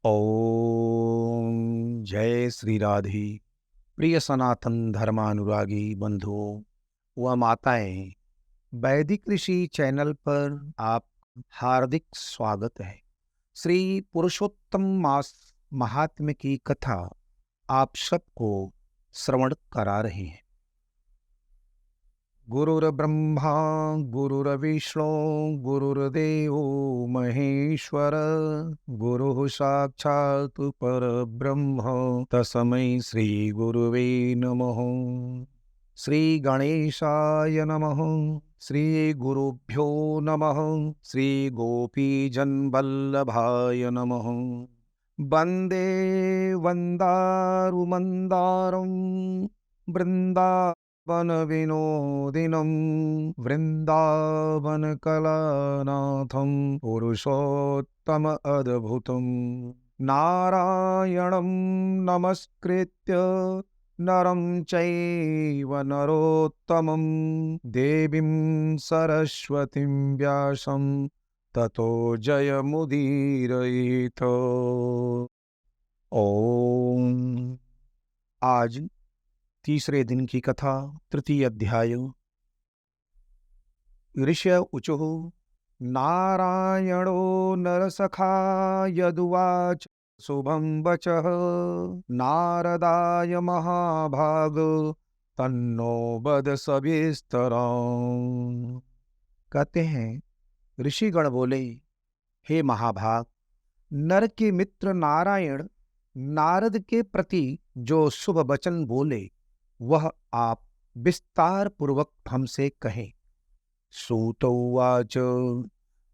ओम जय श्री राधे। प्रिय सनातन धर्मानुरागी बंधुओं व माताएं, वैदिक ऋषि चैनल पर आप हार्दिक स्वागत है। श्री पुरुषोत्तम मास महात्म्य की कथा आप सबको श्रवण करा रहे हैं। गुरुर्ब्रह्मा गुरुर्विष्णु गुरुर्देवो महेश्वर, गुरुः साक्षात् परब्रह्म तस्मै श्री गुरुवे नमः। श्री गणेशाय नमः। श्री गुरुभ्यो नमः। श्री गोपीजन वल्लभाय नमः। वंदे वंदारुमंदारं वृंदा वन विनोदिनं वृंदावनकलानाथं पुरुषोत्तम अद्भुतं नारायणं नमस्कृत्य नरं चैव नरोत्तमं देवीं सरस्वतीं व्यासं ततो जयमुदीरयेत्। ओम। आज तीसरे दिन की कथा, तृतीय अध्याय। ऋषय उचुः नारायणो नरसखा यदुवाच शुभं वचः नारदाय महाभाग तन्नो बद सविस्तरम्। कहते हैं, ऋषिगण बोले, हे महाभाग, नर के मित्र नारायण नारद के प्रति जो शुभ वचन बोले वह आप विस्तार पूर्वक हमसे कहें। सूत उवाच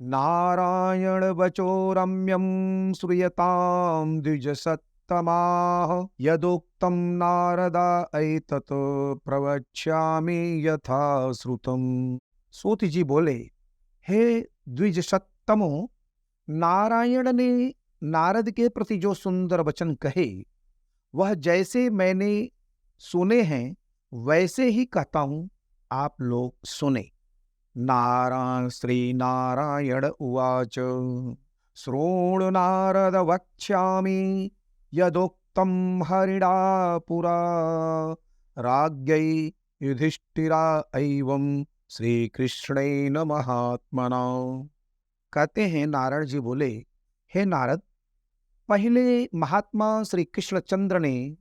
नारायण वचो रम्यं श्रूयतां द्विजसत्तमाः यदोक्तं नारदा एतत् प्रवक्ष्यामि यथा श्रुतम्। सूत जी बोले, हे द्विजसत्तमो, नारायण ने नारद के प्रति जो सुंदर वचन कहे वह जैसे मैंने सुने हैं वैसे ही कहता हूं, आप लोग सुने। नारायण श्री नारायण उवाच श्रोणु नारद वक्ष्यामि यदोक्तं हरिणा पुरा राज्ञै युधिष्ठिरा एवं श्री कृष्णेन महात्मना। कहते हैं, नारायण जी बोले, हे नारद, पहले महात्मा श्री कृष्णचंद्र ने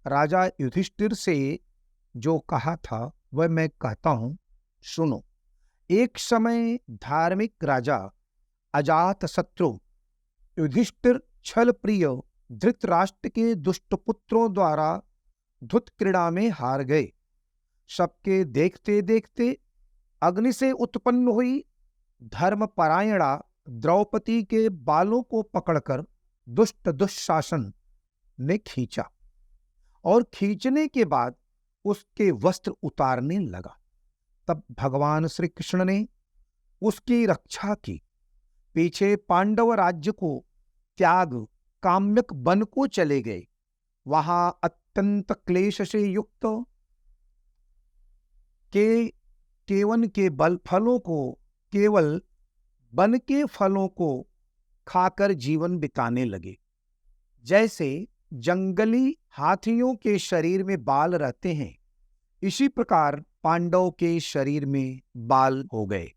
राजा युधिष्ठिर से जो कहा था वह मैं कहता हूं, सुनो। एक समय धार्मिक राजा अजातशत्रु युधिष्ठिर छल प्रिय धृतराष्ट्र के दुष्ट पुत्रों द्वारा धुत क्रीड़ा में हार गए। सबके देखते देखते अग्नि से उत्पन्न हुई धर्मपरायणा द्रौपदी के बालों को पकड़कर दुष्ट दुशासन ने खींचा और खींचने के बाद उसके वस्त्र उतारने लगा। तब भगवान श्री कृष्ण ने उसकी रक्षा की। पीछे पांडव राज्य को त्याग काम्यक वन को चले गए। वहां अत्यंत क्लेश से युक्त केवन के बल फलों को केवल वन के फलों को खाकर जीवन बिताने लगे। जैसे जंगली हाथियों के शरीर में बाल रहते हैं, इसी प्रकार पांडवों के शरीर में बाल हो गए।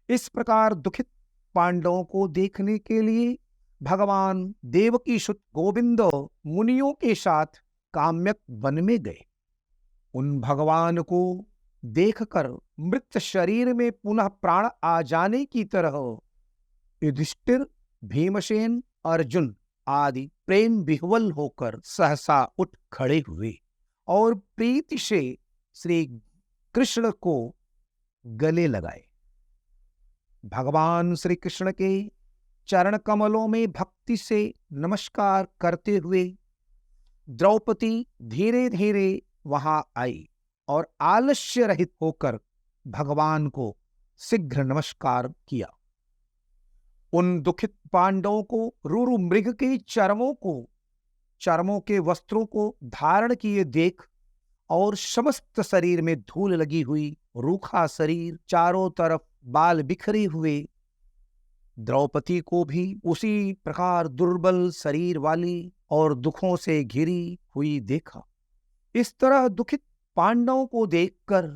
इस प्रकार दुखित पांडवों को देखने के लिए भगवान देवकी सुत गोविंद मुनियों के साथ काम्यक वन में गए। उन भगवान को देखकर मृत शरीर में पुनः प्राण आ जाने की तरह युधिष्ठिर, भीमसेन, अर्जुन आदि प्रेम विह्वल होकर सहसा उठ खड़े हुए और प्रीति से श्री कृष्ण को गले लगाए। भगवान श्री कृष्ण के चरण कमलों में भक्ति से नमस्कार करते हुए द्रौपदी धीरे धीरे वहां आई और आलस्य रहित होकर भगवान को शीघ्र नमस्कार किया। उन दुखित पांडवों को रुरु मृग के चर्मों के वस्त्रों को धारण किए देख और समस्त शरीर में धूल लगी हुई, रूखा शरीर, चारों तरफ बाल बिखरे हुए, द्रौपदी को भी उसी प्रकार दुर्बल शरीर वाली और दुखों से घिरी हुई देखा। इस तरह दुखित पांडवों को देखकर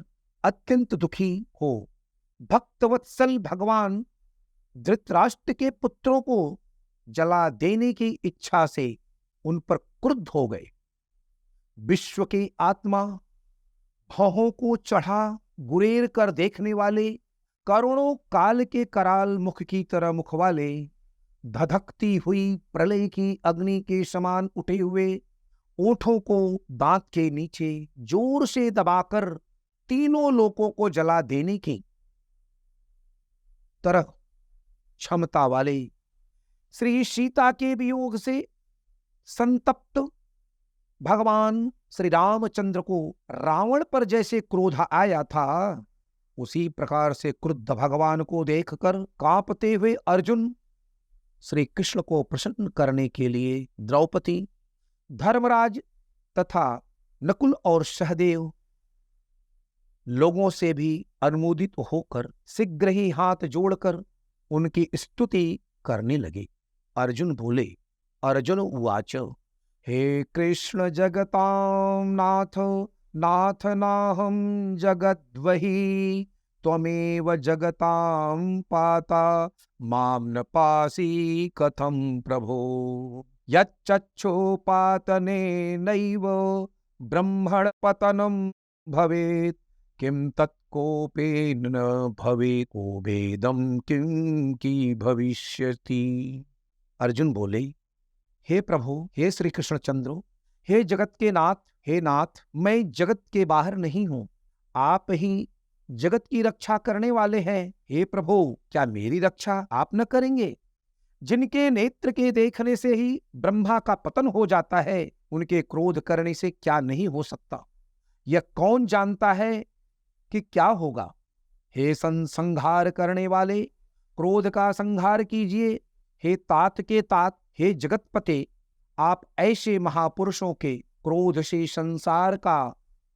अत्यंत दुखी हो भक्तवत्सल भगवान धृतराष्ट्र के पुत्रों को जला देने की इच्छा से उन पर क्रुद्ध हो गए। विश्व की आत्मा भौहों को चढ़ा गुरेर कर देखने वाले, करोड़ों काल के कराल मुख की तरह मुख वाले, धधकती हुई प्रलय की अग्नि के समान उठे हुए ओठों को दांत के नीचे जोर से दबाकर तीनों लोकों को जला देने की तरह क्षमता वाले श्री सीता के वियोग से संतप्त भगवान श्री रामचंद्र को रावण पर जैसे क्रोध आया था, उसी प्रकार से क्रुद्ध भगवान को देखकर कांपते हुए अर्जुन श्री कृष्ण को प्रसन्न करने के लिए द्रौपदी, धर्मराज तथा नकुल और सहदेव लोगों से भी अनुमोदित होकर शीघ्र ही हाथ जोड़कर उनकी स्तुति करने लगे। अर्जुन बोले, अर्जुन उवाच, हे कृष्ण जगतां नाथ नाथ नाहं जगद्वहि त्वमेव जगतां पाता मां न पासि कथं प्रभो यच्चक्षुपातने नैव ब्रह्मण पतनं भवेत् किं तत्कोपेन न भवेत् को भेदं किं की भविष्यति। अर्जुन बोले, हे प्रभु, हे श्री कृष्णचंद्र, हे जगत के नाथ, हे नाथ, मैं जगत के बाहर नहीं हूं, आप ही जगत की रक्षा करने वाले हैं। हे प्रभु, क्या मेरी रक्षा आप न करेंगे? जिनके नेत्र के देखने से ही ब्रह्मा का पतन हो जाता है, उनके क्रोध करने से क्या नहीं हो सकता? यह कौन जानता है कि क्या होगा? हे संहार करने वाले, क्रोध का संहार कीजिए। हे तात के तात, हे जगतपते, आप ऐसे महापुरुषों के क्रोध से संसार का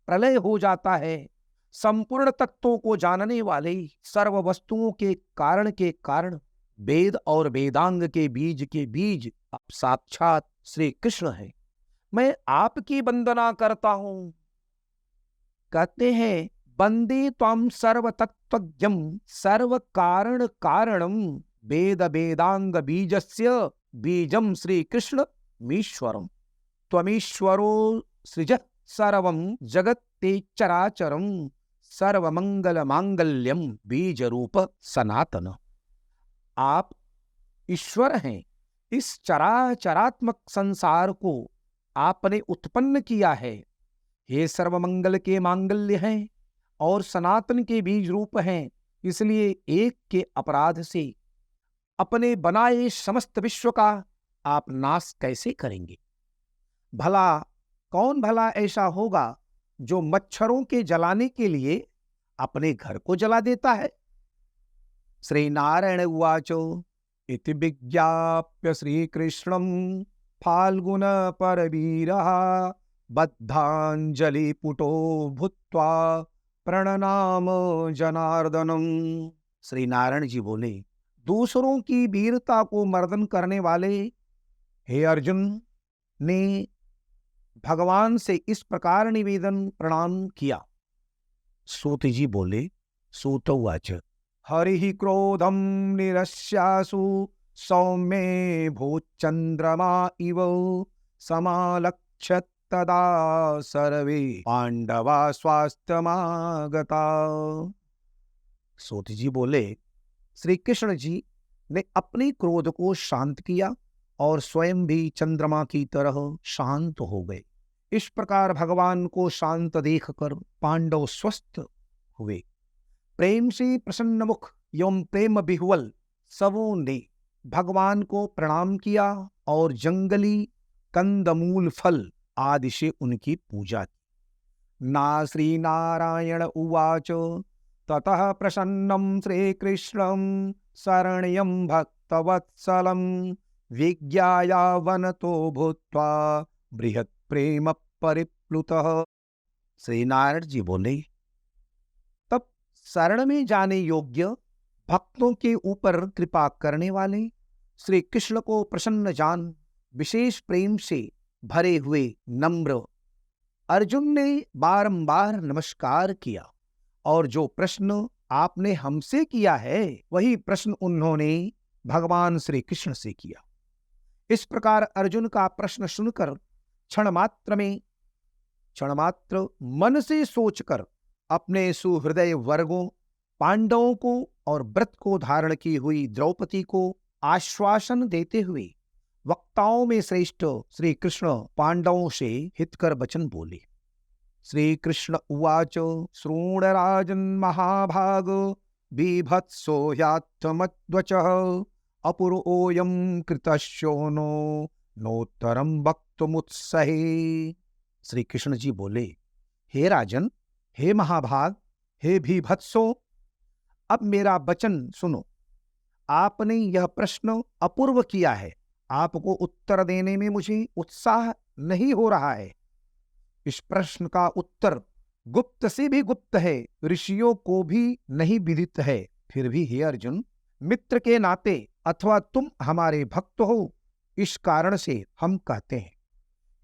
प्रलय हो जाता है। संपूर्ण तत्वों को जानने वाले, सर्व वस्तुओं के कारण वेद और वेदांग के बीज आप साक्षात श्री कृष्ण हैं। मैं आपकी वंदना करता हूं। कहते हैं, वंदे त्वं सर्व तत्वज्ञं सर्व कारण कारणम वेद वेदांग बीजस्य बीजम श्री कृष्ण मीश्वरम त्वमीश्वरो सृजः सर्वं जगत्ते चराचरं सर्वमंगल मांगल्यम बीज रूप सनातन। आप ईश्वर हैं। इस चराचरात्मक संसार को आपने उत्पन्न किया है। हे सर्वमंगल के मांगल्य हैं और सनातन के बीज रूप हैं। इसलिए एक के अपराध से अपने बनाए समस्त विश्व का आप नाश कैसे करेंगे? कौन भला ऐसा होगा जो मच्छरों के जलाने के लिए अपने घर को जला देता है? श्री नारायण उवाचो इति विज्ञाप्य श्रीकृष्णं फाल्गुन परवीरः बद्धांजलि पुटो भूत्वा प्रणनाम जनार्दनम। श्री नारायण जी बोले, दूसरों की वीरता को मर्दन करने वाले हे अर्जुन ने भगवान से इस प्रकार निवेदन प्रणाम किया। सूत जी बोले, सूत उवाच, हरि क्रोधम निरस्यासु सौम्ये भूचंद्रमा इव समालक्ष्य तदा सर्वे पांडवा स्वास्थ्यमागता। सूत जी बोले, श्री कृष्ण जी ने अपने क्रोध को शांत किया और स्वयं भी चंद्रमा की तरह शांत हो गए। इस प्रकार भगवान को शांत देखकर पांडव स्वस्थ हुए। प्रेम से प्रसन्न मुख एवं प्रेम विह्वल सबों ने भगवान को प्रणाम किया और जंगली कंदमूल फल आदि से उनकी पूजा की। ना श्री नारायण उवाच ततः प्रसन्नं श्रीकृष्णं शरण्यं भक्तवत्सलं विज्ञाया वनतो भूत्वा बृहत् प्रेम परिप्लुतः। श्री नारायण जी बोले, तब शरण में जाने योग्य भक्तों के ऊपर कृपा करने वाले श्री कृष्ण को प्रसन्न जान विशेष प्रेम से भरे हुए नम्र अर्जुन ने बारंबार नमस्कार किया और जो प्रश्न आपने हमसे किया है वही प्रश्न उन्होंने भगवान श्री कृष्ण से किया। इस प्रकार अर्जुन का प्रश्न सुनकर क्षण मात्र मन से सोचकर अपने सुहृदय वर्गों पांडवों को और व्रत को धारण की हुई द्रौपदी को आश्वासन देते हुए वक्ताओं में श्रेष्ठ श्री कृष्ण पांडवों से हितकर वचन बोले। श्री कृष्ण उवाच श्रोणराजन् महाभाग बीभत्सो ह्यात्मद्वचः अपुरोऽयं कृतश्योनो नोत्तरं वक्तुमुत्सहे। श्री कृष्ण जी बोले, हे राजन, हे महाभाग, हे भीभत्सो, अब मेरा वचन सुनो। आपने यह प्रश्न अपूर्व किया है, आपको उत्तर देने में मुझे उत्साह नहीं हो रहा है। इस प्रश्न का उत्तर गुप्त से भी गुप्त है, ऋषियों को भी नहीं विदित है। फिर भी हे अर्जुन, मित्र के नाते अथवा तुम हमारे भक्त हो, इस कारण से हम कहते हैं।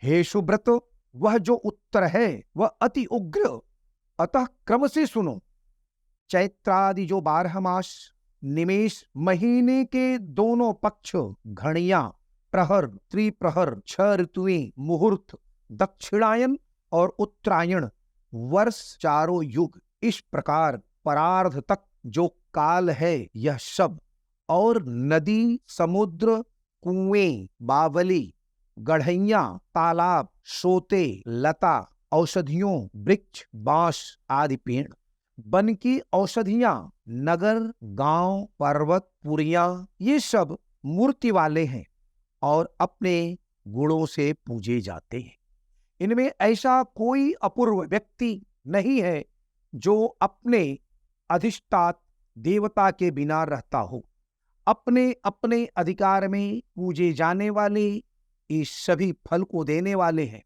हे सुब्रत, वह जो उत्तर है वह अति उग्र, अतः क्रम से सुनो। चैत्रादि जो 12 मास निमेष महीने के दोनों पक्ष, घड़ियां, प्रहर, त्रिप्रहर, 6 ऋतुएं, मुहूर्त, दक्षिणायन और उत्तरायण, वर्ष, चारों युग, इस प्रकार परार्ध तक जो काल है, यह सब, और नदी, समुद्र, कुएं, बावली, गढ़ैया, तालाब, सोते, लता, औषधियों, वृक्ष, बांस आदि पेड़, वन की औषधियां, नगर, गांव, पर्वत, पुरियां, ये सब मूर्ति वाले हैं और अपने गुणों से पूजे जाते हैं। इनमें ऐसा कोई अपूर्व व्यक्ति नहीं है जो अपने अधिष्ठात देवता के बिना रहता हो। अपने अपने अधिकार में पूजे जाने वाले ये सभी फल को देने वाले हैं।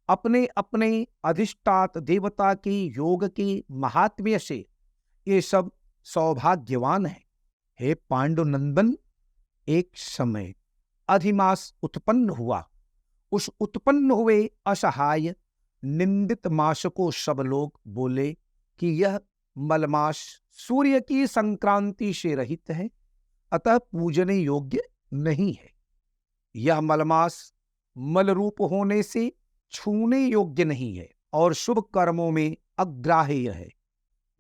अपने अपने अधिष्ठात देवता के योग के महात्म्य से ये सब सौभाग्यवान हैं। हे पांडुनंदन, एक समय अधिमास उत्पन्न हुआ। उस उत्पन्न हुए असहाय निंदित मास को सब लोग बोले कि यह मलमास सूर्य की संक्रांति से रहित है, अतः पूजने योग्य नहीं है। यह मलमास मल रूप होने से छूने योग्य नहीं है और शुभ कर्मों में अग्राह्य है।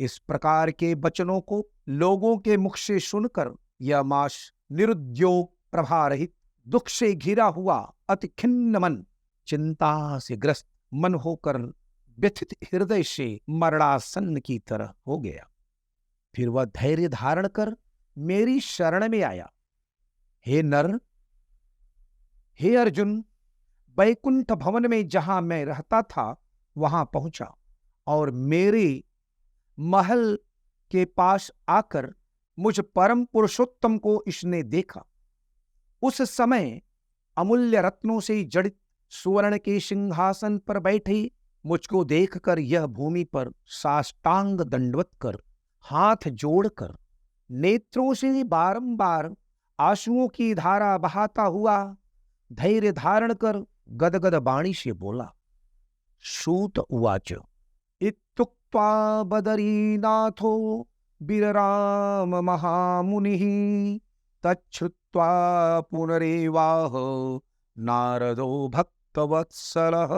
इस प्रकार के वचनों को लोगों के मुख से सुनकर यह मास निरुद्योग, प्रभा रहित, दुख से घिरा हुआ, अति खिन्न मन, चिंता से ग्रस्त मन होकर व्यथित हृदय से मरणासन्न की तरह हो गया। फिर वह धैर्य धारण कर मेरी शरण में आया। हे नर, हे अर्जुन, वैकुंठ भवन में जहां मैं रहता था वहां पहुंचा और मेरे महल के पास आकर मुझ परम पुरुषोत्तम को इसने देखा। उस समय अमूल्य रत्नों से जड़ित सुवर्ण के सिंहासन पर बैठे मुझको देखकर यह भूमि पर साष्टांग दंडवत कर, हाथ जोड़कर, नेत्रों से बारंबार आंसुओं की धारा बहाता हुआ धैर्य धारण कर गदगद वाणी से बोला। सूत उवाच इत्युक्त्वा बदरीनाथो वीरराम महामुनिः तच्छ्रुत्वा पुनरेवाह नारदो भक्तवत्सलः।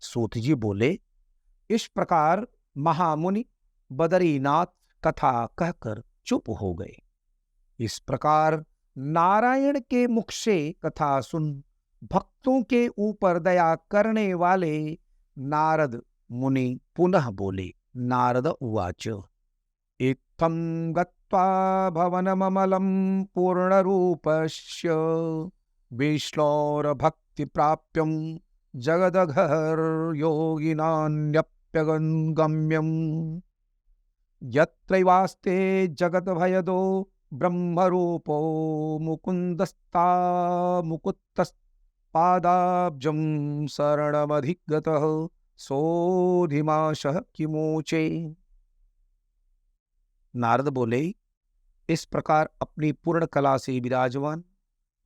सूत जी बोले, इस प्रकार महामुनि बदरीनाथ कथा कहकर चुप हो गए। इस प्रकार नारायण के मुख से कथा सुन भक्तों के ऊपर दया करने वाले नारद मुनि पुनः बोले। नारद उवाच इत्थं गत्वा भवनममलं पूर्णरूपस्य विष्णोर्भक्ति प्राप्यं जगदघर योगिनान्यप्यगम्यं यत्रैवास्ते जगद्भयदो ब्रह्मरूपो मुकुन्दस्ता मुकुत्तस्पादाब्जं शरणमधिगतः सोऽधिमाशः किमोचे। नारद बोले, इस प्रकार अपनी पूर्ण कला से विराजमान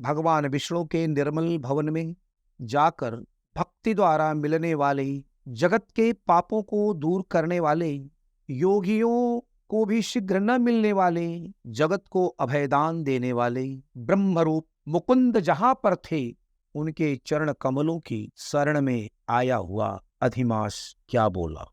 भगवान विष्णु के निर्मल भवन में जाकर भक्ति द्वारा मिलने वाले, जगत के पापों को दूर करने वाले, योगियों को भी शीघ्र न मिलने वाले, जगत को अभयदान देने वाले ब्रह्मरूप मुकुंद जहां पर थे, उनके चरण कमलों की शरण में आया हुआ अधिमास क्या बोला।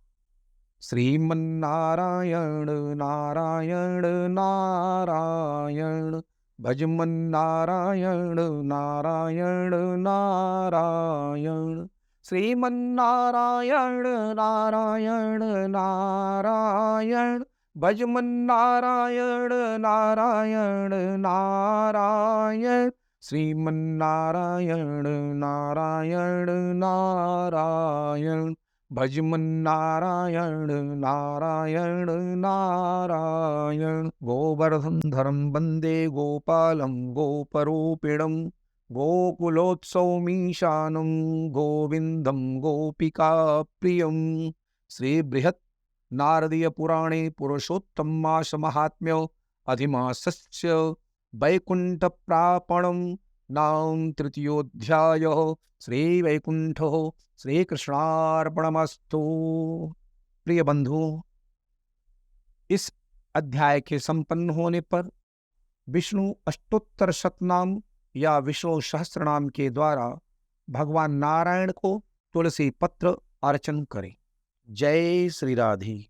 श्रीमन्नारायण नारायण नारायण, भजमन नारायण नारायण नारायण, श्रीमन्नारायण नारायण नारायण, भजमन नारायण नारायण नारायण, श्रीमन्नारायण नारायण नारायण, भजमन नारायण नारायण नारायण। गोवर्धनधरं वन्दे गोपालं गोपरूपिणं, गोकुलोत्सवमीशानं गोविन्दं गोपिकाप्रियं। श्रीबृहत् नारदीय पुराणे पुरुषोत्तम मास महात्म्य अधिमासस्य वैकुंठ प्रापणं नाम तृतीयोऽध्यायः। श्रीवैकुंठः श्रीकृष्णार्पणमस्तु। प्रिय बंधुओं, इस अध्याय के संपन्न होने पर विष्णु अष्टोत्तर शतनाम या विष्णु सहस्त्रनाम के द्वारा भगवान नारायण को तुलसी पत्र अर्चन करें। जय श्री राधे।